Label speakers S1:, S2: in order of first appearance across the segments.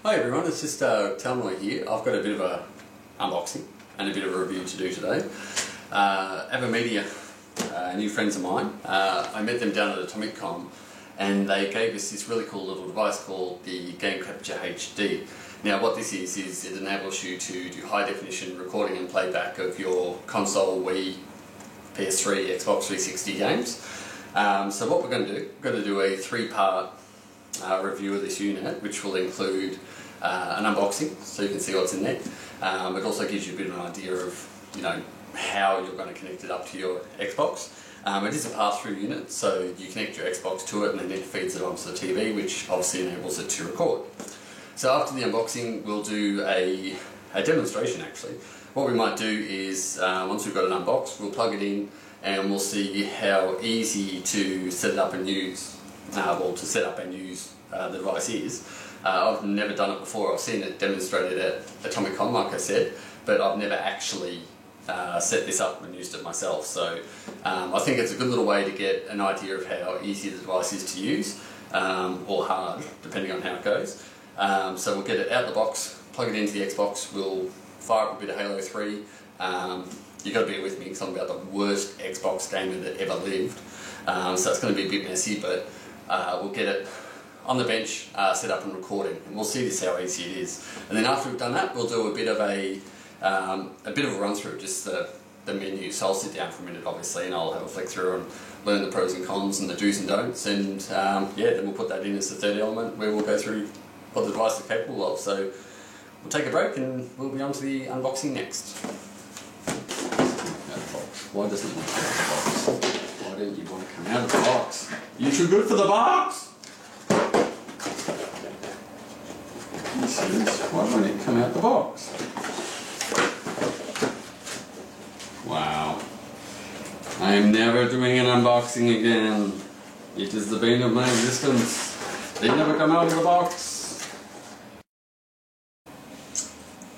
S1: Hi everyone, it's just Talmoy here. I've got a bit of a unboxing and a bit of a review to do today. AVerMedia, new friends of mine, I met them down at AtomicCon and they gave us this really cool little device called the Game Capture HD. Now what this is it enables you to do high definition recording and playback of your console, Wii, PS3, Xbox 360 games. So what we're going to do, we're going to do a three-part review of this unit, which will include an unboxing, so you can see what's in there. It also gives you a bit of an idea of, how you're going to connect it up to your Xbox. It is a pass-through unit, so you connect your Xbox to it and then it feeds it onto the TV, which obviously enables it to record. So after the unboxing, we'll do a demonstration actually. What we might do is, once we've got it unboxed, we'll plug it in and we'll see how easy to set it up and use, the device is. I've never done it before. I've seen it demonstrated at AtomicCon, like I said, but I've never actually set this up and used it myself. So I think it's a good little way to get an idea of how easy the device is to use, or hard, depending on how it goes. So we'll get it out of the box, plug it into the Xbox, we'll fire up a bit of Halo 3. You've got to bear with me because I'm about the worst Xbox gamer that ever lived. So it's going to be a bit messy, but we'll get it on the bench, set up and recording, and we'll see this how easy it is. And then after we've done that, we'll do a bit of a run through, just the menu. So I'll sit down for a minute, obviously, and I'll have a flick through and learn the pros and cons and the do's and don'ts. And yeah, then we'll put that in as the third element, where we'll go through what the device is capable of. So we'll take a break, and we'll be on to the unboxing next. Why doesn't it want to come out of the box? Why don't you want to come out of the box? You're too good for the box! Why won't it come out the box? Wow. I am never doing an unboxing again. It is the bane of my existence. They never come out of the box.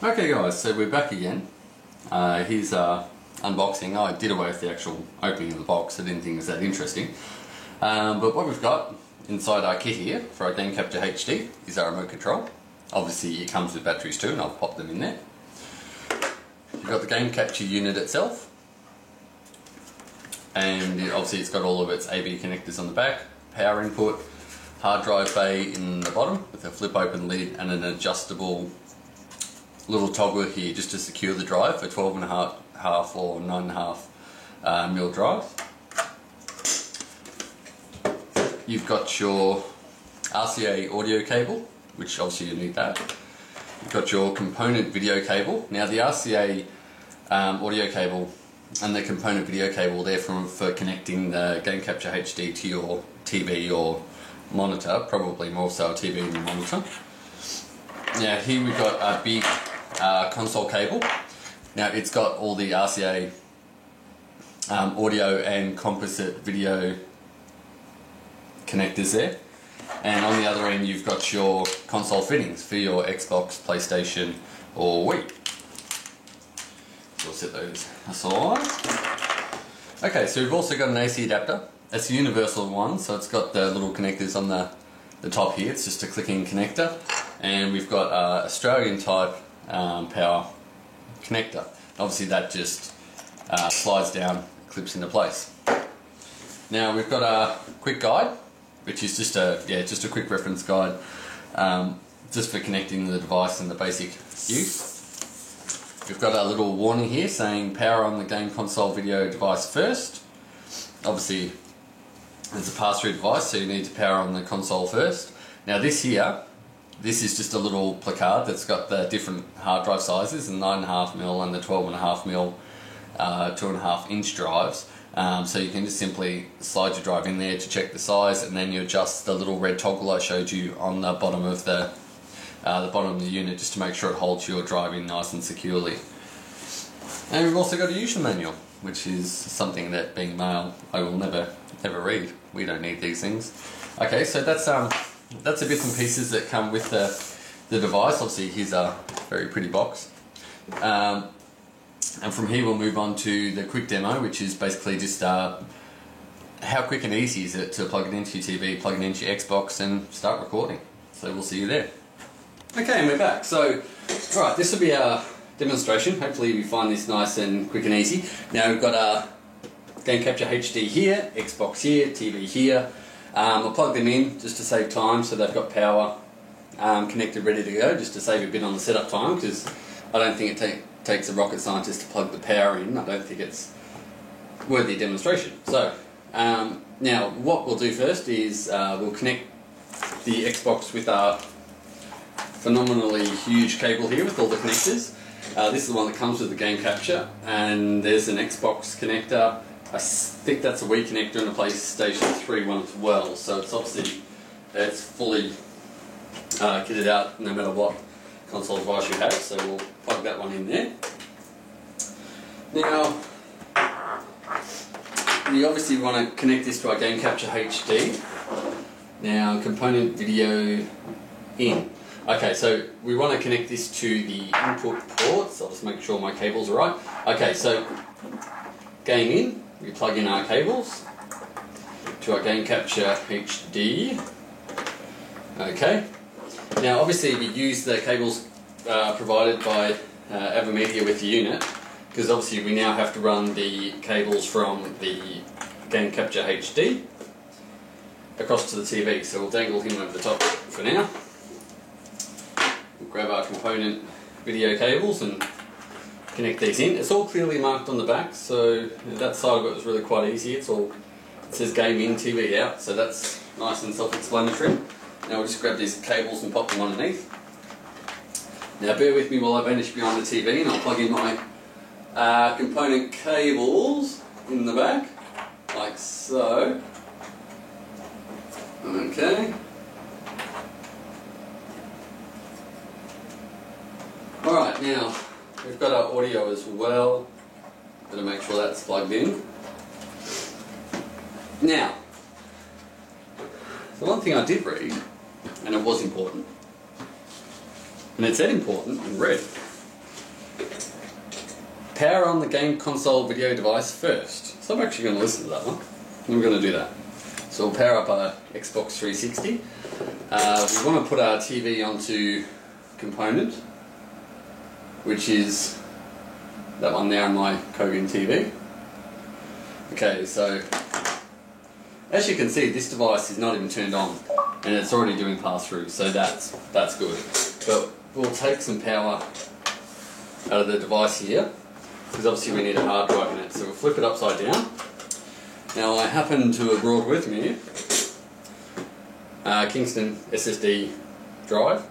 S1: Okay guys, so we're back again. Here's unboxing. I did away with the actual opening of the box. I didn't think it was that interesting. But what we've got inside our kit here for our Game Capture HD is our remote control. Obviously it comes with batteries too, and I've popped them in there. You've got the Game Capture unit itself, and obviously it's got all of its AV connectors on the back, power input, hard drive bay in the bottom with a flip open lid and an adjustable little toggle here just to secure the drive for 12.5 or 9.5 mil drive. You've got your RCA audio cable, which obviously you need that. You've got your component video cable. Now the RCA audio cable and the component video cable, they're for connecting the Game Capture HD to your TV or monitor, probably more so a TV than a monitor. Now here we've got a big console cable. Now it's got all the RCA audio and composite video connectors there. And on the other end you've got your console fittings for your Xbox, PlayStation or Wii. We'll set those aside. Okay, so we've also got an AC adapter. It's a universal one, so it's got the little connectors on the top here. It's just a click-in connector. And we've got Australian type power connector. Obviously that just slides down, clips into place. Now we've got a quick guide, which is just a quick reference guide, just for connecting the device and the basic use. We've got a little warning here saying power on the game console video device first. Obviously it's a pass-through device, so you need to power on the console first. Now this is just a little placard that's got the different hard drive sizes, the 9.5mm and the 12.5mm 2.5 inch drives. So you can just simply slide your drive in there to check the size, and then you adjust the little red toggle I showed you on the bottom of the unit, just to make sure it holds your drive in nice and securely. And we've also got a user manual, which is something that, being male, I will never read. We don't need these things. Okay, so that's the bits and pieces that come with the device. Obviously here's a very pretty box. And from here we'll move on to the quick demo, which is basically just how quick and easy is it to plug it into your TV, plug it into your Xbox and start recording. So we'll see you there. Okay, and we're back. So, alright, this will be our demonstration. Hopefully you find this nice and quick and easy. Now we've got our Game Capture HD here, Xbox here, TV here. I'll plug them in just to save time, so they've got power connected, ready to go, just to save a bit on the setup time, because I don't think it takes a rocket scientist to plug the power in. I don't think it's worthy of demonstration. So, now what we'll do first is we'll connect the Xbox with our phenomenally huge cable here with all the connectors. This is the one that comes with the Game Capture, and there's an Xbox connector. I think that's a Wii connector and a PlayStation 3 one as well, so it's obviously fully kitted out no matter what console device you have, so we'll plug that one in there. Now, you obviously want to connect this to our Game Capture HD. Now, component video in. Okay, so we want to connect this to the input ports. I'll just make sure my cables are right. Okay, so game in, we plug in our cables to our Game Capture HD. Okay, now obviously we use the cables provided by AVerMedia with the unit, because obviously we now have to run the cables from the Game Capture HD across to the TV. So we'll dangle him over the top for now. We'll grab our component video cables and connect these in. It's all clearly marked on the back, so that side of it was really quite easy. It says game in, TV out, so that's nice and self-explanatory. Now we'll just grab these cables and pop them underneath. Now bear with me while I vanish behind the TV, and I'll plug in my component cables in the back, like so. Okay. Alright, now we've got our audio as well. Better make sure that's plugged in. Now, the one thing I did read, and it was important, and it said important in red: power on the game console video device first. So I'm actually going to listen to that one. I'm going to do that. So we'll power up our Xbox 360. We want to put our TV onto component, which is that one there on my Kogan TV. Okay, so as you can see, this device is not even turned on, and it's already doing pass-through, so that's good. But we'll take some power out of the device here, because obviously we need a hard drive in it. So we'll flip it upside down. Now I happen to have brought with me Kingston SSD drive,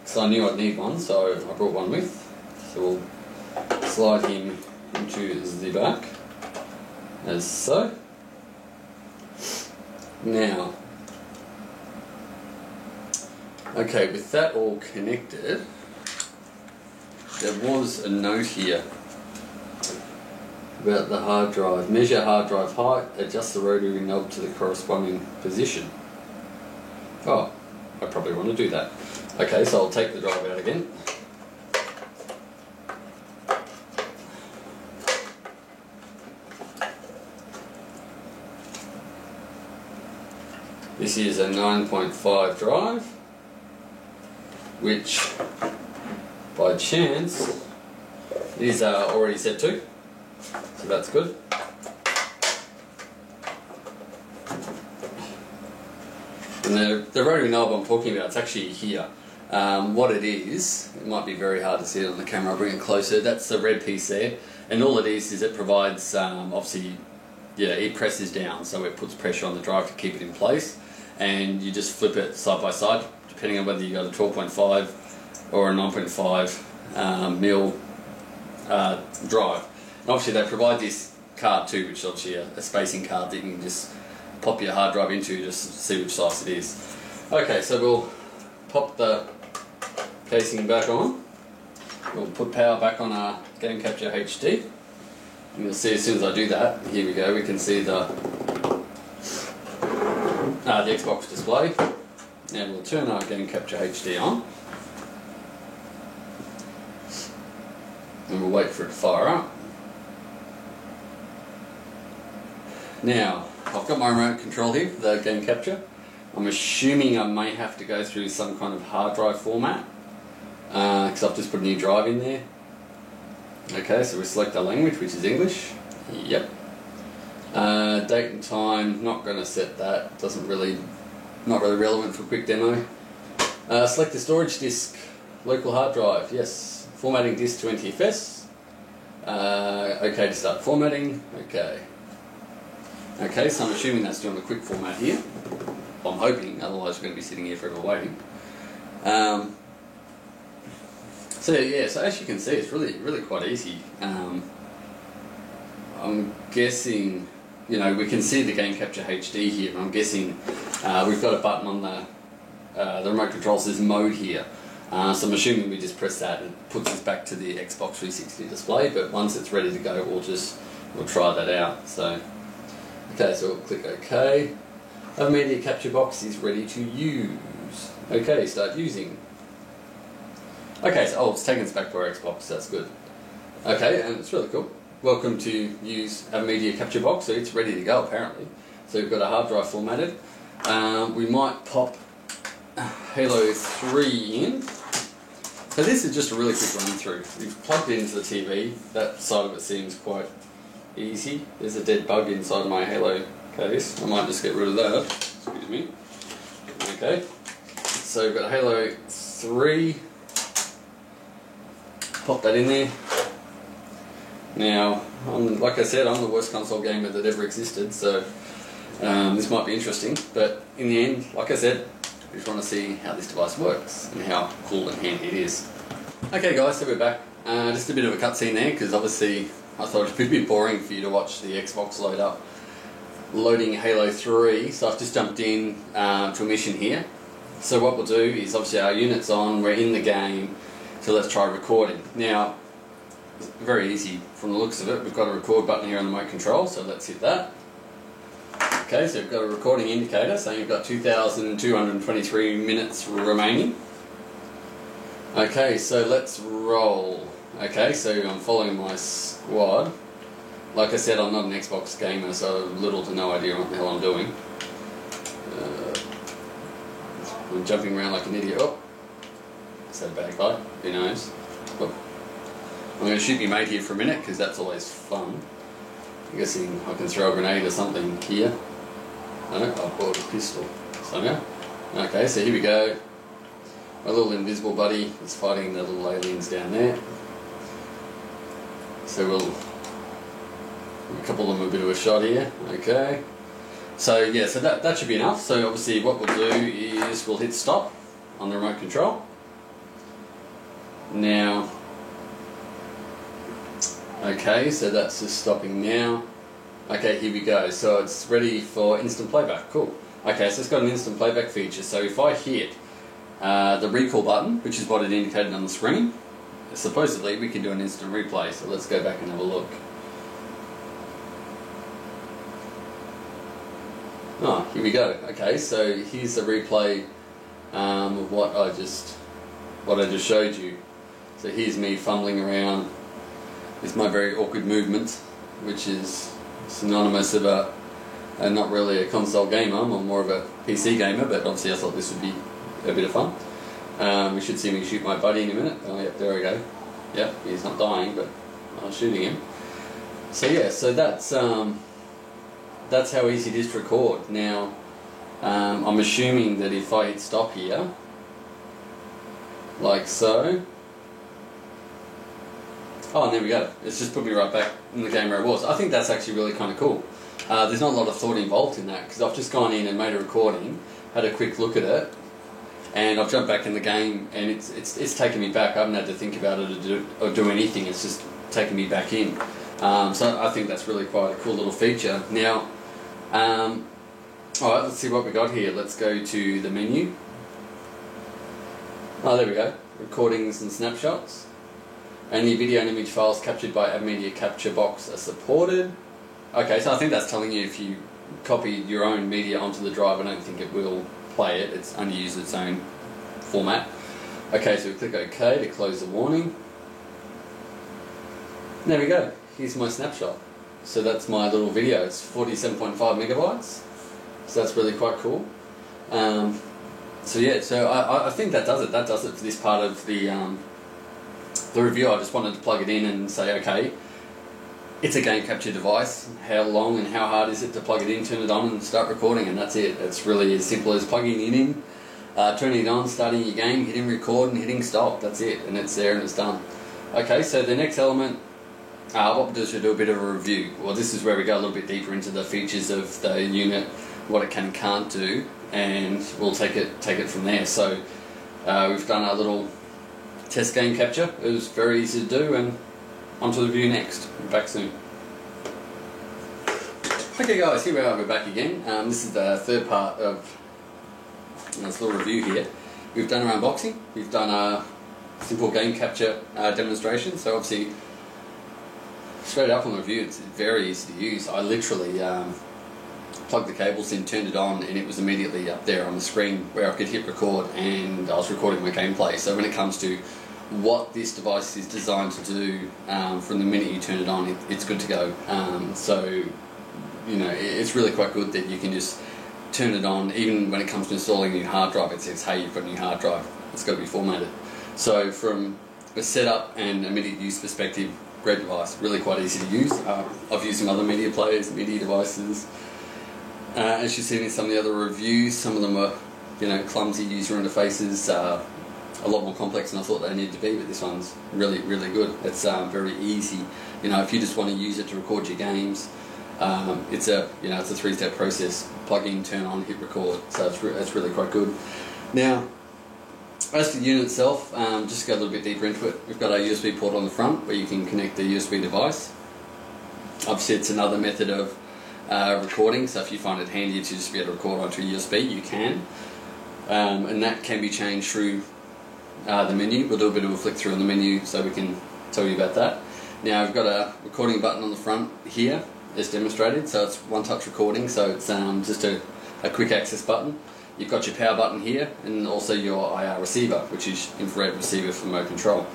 S1: because I knew I'd need one, so I brought one with. So we'll slide him into the back, as so. Now, okay, with that all connected, there was a note here about the hard drive. Measure hard drive height, adjust the rotary knob to the corresponding position. Oh, I probably want to do that. Okay, so I'll take the drive out again. This is a 9.5 drive, which by chance is already set to, so that's good. And the rotary knob I'm talking about, it's actually here. What it is, it might be very hard to see it on the camera, I'll bring it closer. That's the red piece there, and all it is it provides, obviously, yeah, it presses down, so it puts pressure on the drive to keep it in place, and you just flip it side by side, depending on whether you got a 12.5 or a 9.5 mil drive. And obviously they provide this card too, which is obviously a spacing card that you can just pop your hard drive into just to see which size it is. Okay, so we'll pop the casing back on. We'll put power back on our Game Capture HD. And you'll see as soon as I do that, here we go, we can see the Xbox display. Now we'll turn our Game Capture HD on. And we'll wait for it to fire up. Now, I've got my remote control here for the Game Capture. I'm assuming I may have to go through some kind of hard drive format, because I've just put a new drive in there. Okay, so we select our language, which is English. Yep. Date and time, not going to set that. Not really relevant for a quick demo. Select the storage disk, local hard drive. Yes. Formatting disk to NTFS. Okay to start formatting. Okay. Okay, so I'm assuming that's doing a quick format here. I'm hoping, otherwise we're going to be sitting here forever waiting. So yeah, so as you can see, it's really quite easy. I'm guessing, we can see the Game Capture HD here. I'm guessing we've got a button on the remote control says mode here. So I'm assuming we just press that and it puts us back to the Xbox 360 display. But once it's ready to go, we'll try that out. So okay, so we'll click OK. Our media capture box is ready to use. Okay, start using. Okay, so it's taken us back to our Xbox, that's good. Okay, and it's really cool. Welcome to use our media capture box, so it's ready to go apparently. So we've got a hard drive formatted. We might pop Halo 3 in. So this is just a really quick run through. We've plugged it into the TV. That side of it seems quite easy. There's a dead bug inside my Halo case. I might just get rid of that. Excuse me. Okay. So we've got Halo 3. Pop that in there. Now, like I said, I'm the worst console gamer that ever existed, so this might be interesting. But in the end, like I said, we just want to see how this device works and how cool and handy it is. Okay guys, so we're back. Just a bit of a cutscene there, because obviously I thought it'd be a bit boring for you to watch the Xbox load up. Loading Halo 3, so I've just jumped in to a mission here. So what we'll do is, obviously our unit's on, we're in the game, so let's try recording. Now, very easy from the looks of it. We've got a record button here on the remote control, so let's hit that. Okay, so we've got a recording indicator saying you've got 2,223 minutes remaining. Okay, so let's roll. Okay, so I'm following my squad. Like I said, I'm not an Xbox gamer, so I have little to no idea what the hell I'm doing. I'm jumping around like an idiot. Oh, is that a bad guy? Who knows? Oh. I'm going to shoot my mate here for a minute, because that's always fun. I'm guessing I can throw a grenade or something here. No, I've bought a pistol. Somehow. Okay, so here we go. My little invisible buddy is fighting the little aliens down there. So we'll give a couple of them a bit of a shot here. Okay. So yeah, so that should be enough. So obviously what we'll do is we'll hit stop on the remote control. Now, okay, so that's just stopping now. Okay, here we go. So it's ready for instant playback. Cool. Okay, so it's got an instant playback feature. So if I hit the recall button, which is what it indicated on the screen, supposedly we can do an instant replay. So let's go back and have a look. Oh, here we go. Okay, so here's the replay of what I just showed you. So here's me fumbling around. It's my very awkward movement, which is synonymous of not really a console gamer. I'm more of a PC gamer, but obviously I thought this would be a bit of fun. We should see me shoot my buddy in a minute. Oh, yep, there we go. Yep, he's not dying, but I'm shooting him. So yeah, so that's how easy it is to record. Now, I'm assuming that if I hit stop here, like so. Oh, and there we go. It's just put me right back in the game where it was. I think that's actually really kind of cool. There's not a lot of thought involved in that, because I've just gone in and made a recording, had a quick look at it, and I've jumped back in the game, and it's taken me back. I haven't had to think about it or do anything. It's just taken me back in. So I think that's really quite a cool little feature. Now, alright, let's see what we got here. Let's go to the menu. Oh, there we go. Recordings and snapshots. Only video and image files captured by a media capture box are supported. Okay, so I think that's telling you if you copy your own media onto the drive, I don't think it will play it. It's only used its own format. Okay, so we click OK to close the warning. There we go. Here's my snapshot. So that's my little video. It's 47.5 megabytes. So that's really quite cool. So yeah, so I think that does it. That does it for this part of the review. I just wanted to plug it in and say, okay, it's a game capture device. How long and how hard is it to plug it in, turn it on and start recording, and that's it. It's really as simple as plugging it in, turning it on, starting your game, hitting record and hitting stop. That's it, and it's there and it's done. Okay, so the next element, what we'll do is we'll do a bit of a review. Well, this is where we go a little bit deeper into the features of the unit, what it can and can't do, and we'll take it from there. So we've done our little test game capture. It was very easy to do, and on to the review next. Back soon. Okay guys, here we are, we're back again. This is the third part of this little review here. We've done our unboxing, we've done a simple game capture demonstration. So obviously, straight up on the review, it's very easy to use. I literally plugged the cables in, turned it on, and it was immediately up there on the screen where I could hit record, and I was recording my gameplay. So when it comes to what this device is designed to do, from the minute you turn it on, it's good to go. So, you know, it's really quite good that you can just turn it on. Even when it comes to installing a new hard drive, it says, hey, you've got a new hard drive, it's got to be formatted. So from a setup and immediate use perspective, great device, really quite easy to use. I've used some other media players, media devices. As you've seen in some of the other reviews, some of them are, you know, clumsy user interfaces, a lot more complex than I thought they needed to be, but this one's really, really good. It's very easy. You know, if you just want to use it to record your games, it's a three-step process: plug in, turn on, hit record. So it's really quite good. Now, as for the unit itself, just to go a little bit deeper into it, we've got a USB port on the front where you can connect the USB device. Obviously, it's another method of recording, so if you find it handy to just be able to record onto a USB, you can. And that can be changed through the menu. We'll do a bit of a flick through on the menu so we can tell you about that. Now, we've got a recording button on the front here, as demonstrated, so it's one-touch recording, so it's just a quick access button. You've got your power button here, and also your IR receiver, which is infrared receiver for remote control.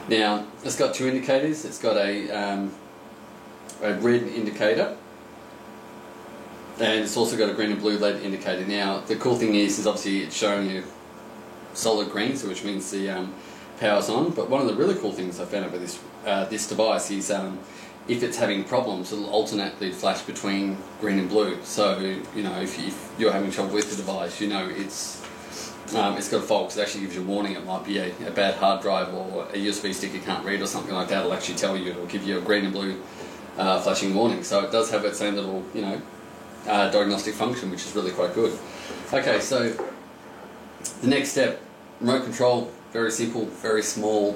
S1: Now, it's got two indicators. It's got a red indicator, and it's also got a green and blue LED indicator. Now, the cool thing is obviously it's showing you solid green, so which means the power's on. But one of the really cool things I found out with this device is if it's having problems, it'll alternately flash between green and blue. So, you know, if you're having trouble with the device, you know it's got a fault, because it actually gives you a warning. It might be a bad hard drive or a USB stick you can't read or something like that. It'll actually tell you, it'll give you a green and blue flashing warning. So it does have its own little, you know, diagnostic function, which is really quite good. Okay, so the next step, remote control. Very simple, very small,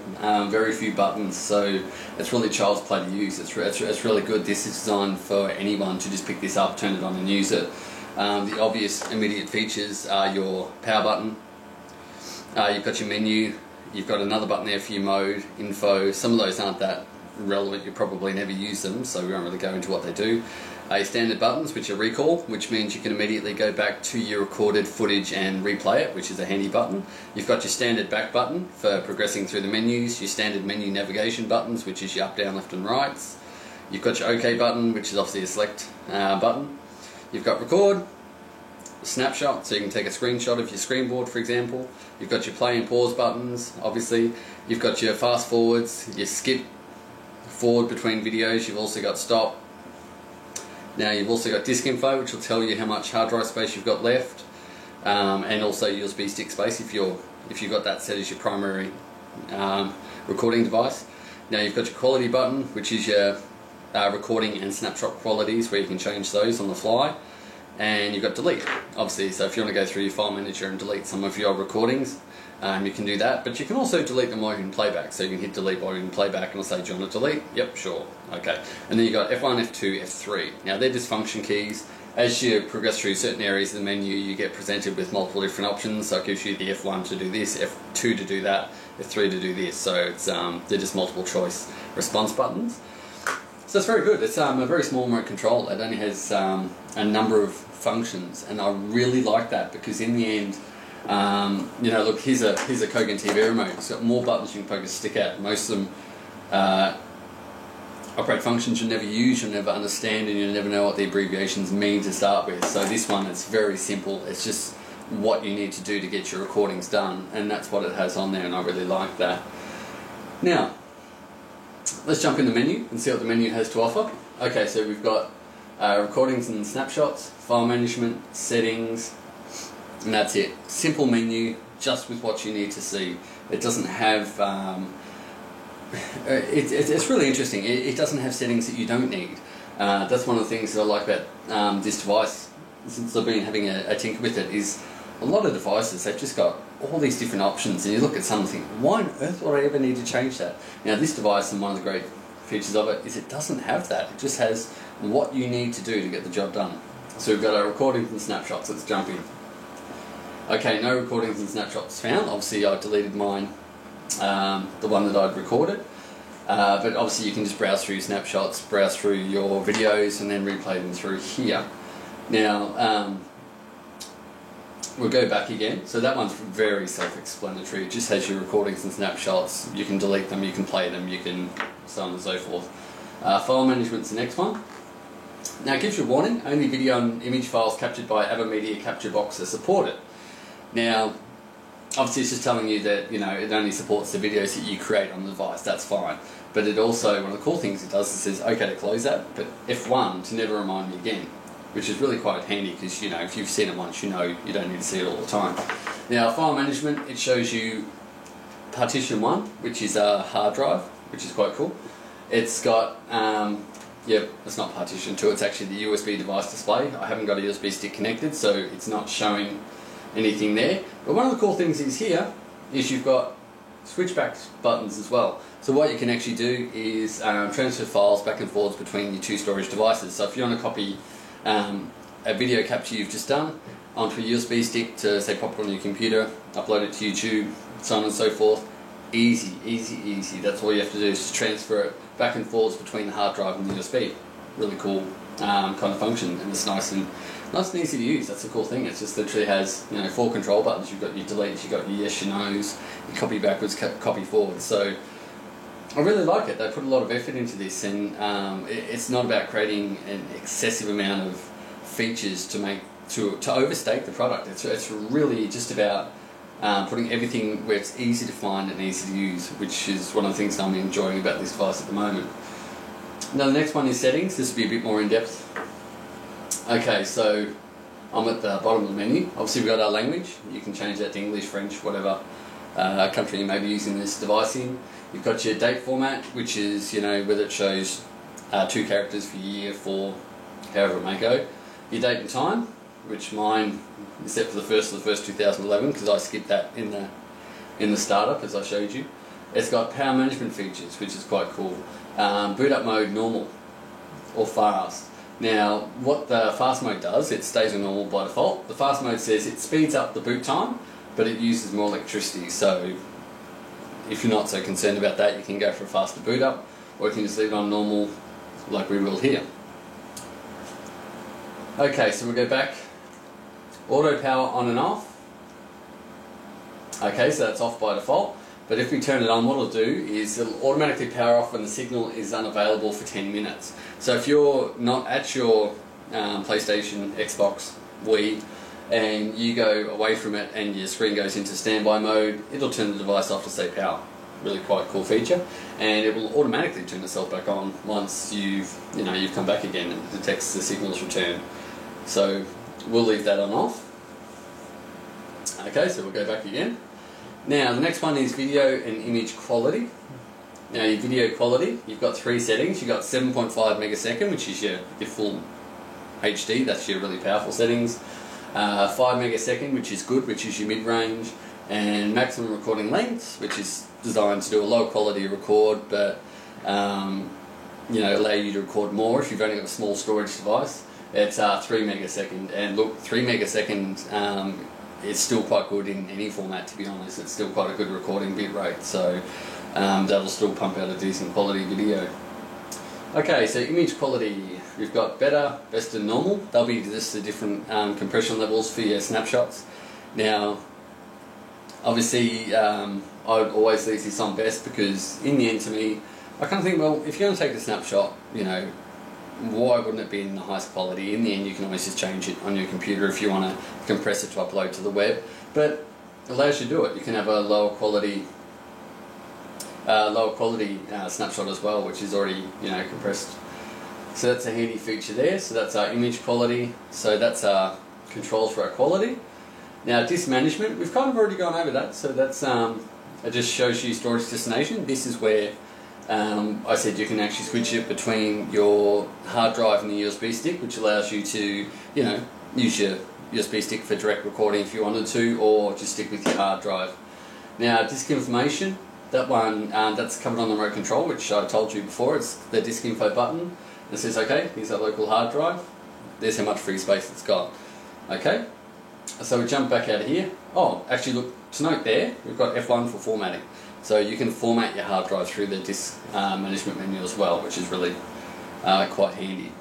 S1: very few buttons, so it's really child's play to use. It's really good. This is designed for anyone to just pick this up, turn it on and use it. The obvious immediate features are your power button. You've got your menu. You've got another button there for your mode, info. Some of those aren't that relevant. You probably never use them, so we won't really go into what they do. Your standard buttons, which are recall, which means you can immediately go back to your recorded footage and replay it, which is a handy button. You've got your standard back button for progressing through the menus, your standard menu navigation buttons, which is your up, down, left and rights. You've got your OK button, which is obviously a select button. You've got record, snapshot, so you can take a screenshot of your screen board, for example. You've got your play and pause buttons, obviously. You've got your fast forwards, your skip forward between videos. You've also got stop. Now, you've also got disk info, which will tell you how much hard drive space you've got left, and also USB stick space if you've got that set as your primary recording device. Now, you've got your quality button, which is your recording and snapshot qualities, where you can change those on the fly. And you've got delete, obviously, so if you want to go through your file manager and delete some of your recordings, you can do that, but you can also delete them while you're in playback. So you can hit delete while you're in playback and it'll say, do you want to delete? Yep, sure, okay. And then you've got F1, F2, F3. Now they're just function keys. As you progress through certain areas of the menu, you get presented with multiple different options. So it gives you the F1 to do this, F2 to do that, F3 to do this. So it's they're just multiple choice response buttons. So it's very good. It's a very small remote control. It only has a number of functions, and I really like that, because in the end, you know, look, here's a Kogan TV remote. It's got more buttons you can poke a stick at. Most of them operate functions you'll never use, you'll never understand, and you'll never know what the abbreviations mean to start with. So this one, it's very simple. It's just what you need to do to get your recordings done, and that's what it has on there, and I really like that. Now, let's jump in the menu and see what the menu has to offer. Okay, so we've got recordings and snapshots, file management, settings, and that's it. Simple menu, just with what you need to see. It doesn't have, it's really interesting. It doesn't have settings that you don't need. That's one of the things that I like about this device, since I've been having a tinker with it, is a lot of devices, they've just got all these different options, and you look at some and think, why on earth would I ever need to change that? Now this device, and one of the great features of it, is it doesn't have that. It just has what you need to do to get the job done. So we've got our recordings and snapshots. Let's jump in. Okay, no recordings and snapshots found. Obviously I deleted mine, the one that I'd recorded. But obviously you can just browse through your snapshots, browse through your videos, and then replay them through here. Now, we'll go back again. So that one's very self-explanatory. It just has your recordings and snapshots. You can delete them, you can play them, you can so on and so forth. File management's the next one. Now it gives you a warning, only video and image files captured by AvidMedia Capture Box are supported. Now, obviously it's just telling you that, you know, it only supports the videos that you create on the device, that's fine. But it also, one of the cool things it does, is it says, okay to close that, but F1 to never remind me again, which is really quite handy because, you know, if you've seen it once, you know you don't need to see it all the time. Now, file management, it shows you partition 1, which is a hard drive, which is quite cool. It's got, it's not partition 2, it's actually the USB device display. I haven't got a USB stick connected, so it's not showing anything there. But one of the cool things is here is you've got switchback buttons as well. So what you can actually do is transfer files back and forwards between your two storage devices. So if you want to copy a video capture you've just done onto a USB stick to, say, pop it on your computer, upload it to YouTube, so on and so forth, easy, easy, easy. That's all you have to do is just transfer it back and forwards between the hard drive and the USB. Really cool kind of function, and it's nice and easy to use. That's the cool thing. It just literally has, you know, 4 control buttons. You've got your delete, you've got your yes, your no's, your copy backwards, copy forward. So I really like it. They put a lot of effort into this, and it's not about creating an excessive amount of features to overstate the product. It's really just about putting everything where it's easy to find and easy to use, which is one of the things I'm enjoying about this device at the moment. Now the next one is settings. This will be a bit more in depth. Okay, so I'm at the bottom of the menu. Obviously we've got our language. You can change that to English, French, whatever country you may be using this device in. You've got your date format, which is, you know, whether it shows 2 characters for year, for however it may go. Your date and time, which mine is set for the 1st of the 1st 2011 because I skipped that in the startup as I showed you. It's got power management features, which is quite cool. Boot up mode normal or fast. Now, what the fast mode does, it stays on normal by default. The fast mode says it speeds up the boot time, but it uses more electricity. So if you're not so concerned about that, you can go for a faster boot up, or you can just leave it on normal like we will here. Okay, so we'll go back. Auto power on and off. Okay, so that's off by default. But if we turn it on, what it'll do is it'll automatically power off when the signal is unavailable for 10 minutes. So if you're not at your PlayStation, Xbox, Wii, and you go away from it and your screen goes into standby mode, it'll turn the device off to save power. Really quite cool feature. And it will automatically turn itself back on once you've come back again and it detects the signal's return. So we'll leave that on off. Okay, so we'll go back again. Now the next one is video and image quality. Now your video quality, you've got 3 settings. You've got 7.5 megasecond, which is your full HD, that's your really powerful settings. 5 megasecond, which is good, which is your mid-range. And maximum recording length, which is designed to do a low quality record, but allow you to record more if you've only got a small storage device. It's 3 megasecond, and look, 3 megasecond it's still quite good in any format, to be honest. It's still quite a good recording bit rate, so that'll still pump out a decent quality video. Okay, so image quality, we've got better, best and normal. They'll be just the different compression levels for your snapshots. Now, obviously, I'd always leave this on best because in the end to me, I kind of think, well, if you're going to take a snapshot, why wouldn't it be in the highest quality? In the end, you can always just change it on your computer if you want to compress it to upload to the web, but it allows you to do it. You can have a lower quality snapshot as well, which is already, you know, compressed. So that's a handy feature there. So that's our image quality. So that's our controls for our quality. Now disk management, we've kind of already gone over that. So that's it just shows you storage destination. This is where I said you can actually switch it between your hard drive and the USB stick, which allows you to, you know, use your USB stick for direct recording if you wanted to, or just stick with your hard drive. Now disk information, that one that's covered on the remote control, which I told you before. It's the disk info button. It says, okay, here's our local hard drive. There's how much free space it's got. Okay, so we jump back out of here. Oh, actually look, to note there, we've got F1 for formatting. So you can format your hard drive through the disk management menu as well, which is really quite handy.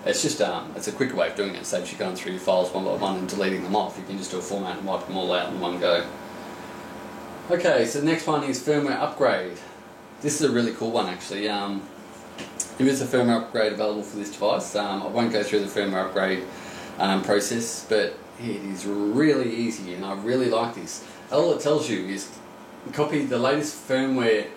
S1: It's just it's a quicker way of doing it. It saves you going through your files one by one and deleting them off. You can just do a format and wipe them all out in one go. Okay, so the next one is firmware upgrade. This is a really cool one actually. There is a firmware upgrade available for this device. I won't go through the firmware upgrade process, but it is really easy and I really like this. All it tells you is copy the latest firmware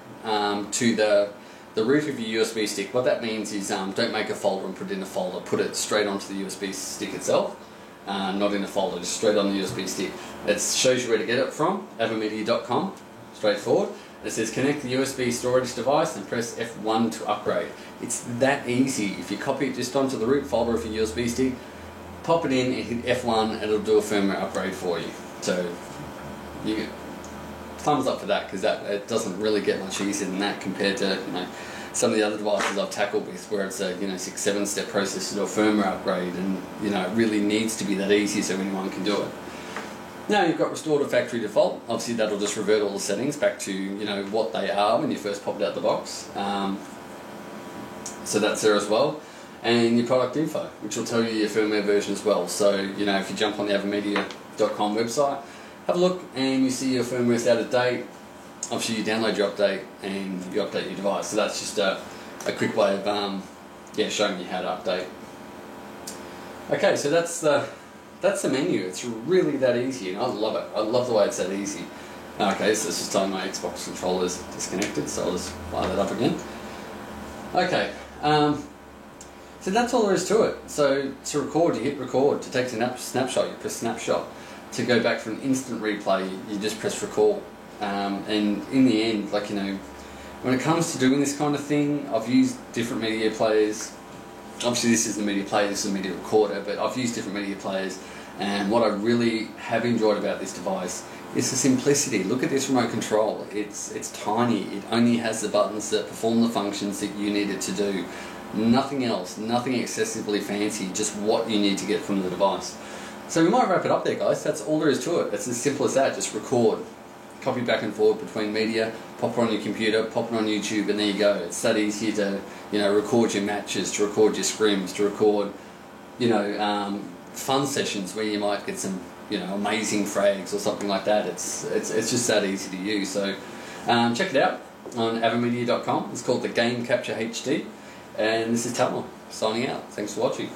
S1: to the root of your USB stick. What that means is don't make a folder and put it in a folder. Put it straight onto the USB stick itself, not in a folder, just straight on the USB stick. It shows you where to get it from, avamedia.com, straightforward. It says connect the USB storage device and press F1 to upgrade. It's that easy. If you copy it just onto the root folder of your USB stick, pop it in and hit F1 and it'll do a firmware upgrade for you. So you get thumbs up for that, because it doesn't really get much easier than that compared to, you know, some of the other devices I've tackled with, where it's a, you know, 6-7 step process to do a firmware upgrade, and you know it really needs to be that easy so anyone can do it. Now you've got restore to factory default. Obviously that'll just revert all the settings back to, you know, what they are when you first popped out the box. So that's there as well. And your product info, which will tell you your firmware version as well. So, you know, if you jump on the avamedia.com website, have a look and you see your firmware's out of date. Obviously you download your update and you update your device. So that's just a quick way of showing you how to update. Okay, so that's the menu. It's really that easy and I love it. I love the way it's that easy. Okay, so this is telling my Xbox controller's disconnected, so I'll just fire that up again. Okay, so that's all there is to it. So to record, you hit record. To take a snapshot, you press snapshot. To go back for an instant replay, you just press record. And in the end, like, you know, when it comes to doing this kind of thing, I've used different media players. Obviously this is the media player, this is the media recorder, but I've used different media players, and what I really have enjoyed about this device is the simplicity. Look at this remote control. It's tiny. It only has the buttons that perform the functions that you need it to do. Nothing else, nothing excessively fancy, just what you need to get from the device. So we might wrap it up there, guys. That's all there is to it. It's as simple as that. Just record, copy back and forward between media, pop it on your computer, pop it on YouTube, and there you go. It's that easy to, you know, record your matches, to record your scrims, to record, you know, fun sessions where you might get some, you know, amazing frags or something like that. It's just that easy to use. So check it out on avamedia.com. It's called the Game Capture HD, and this is Talmor signing out. Thanks for watching.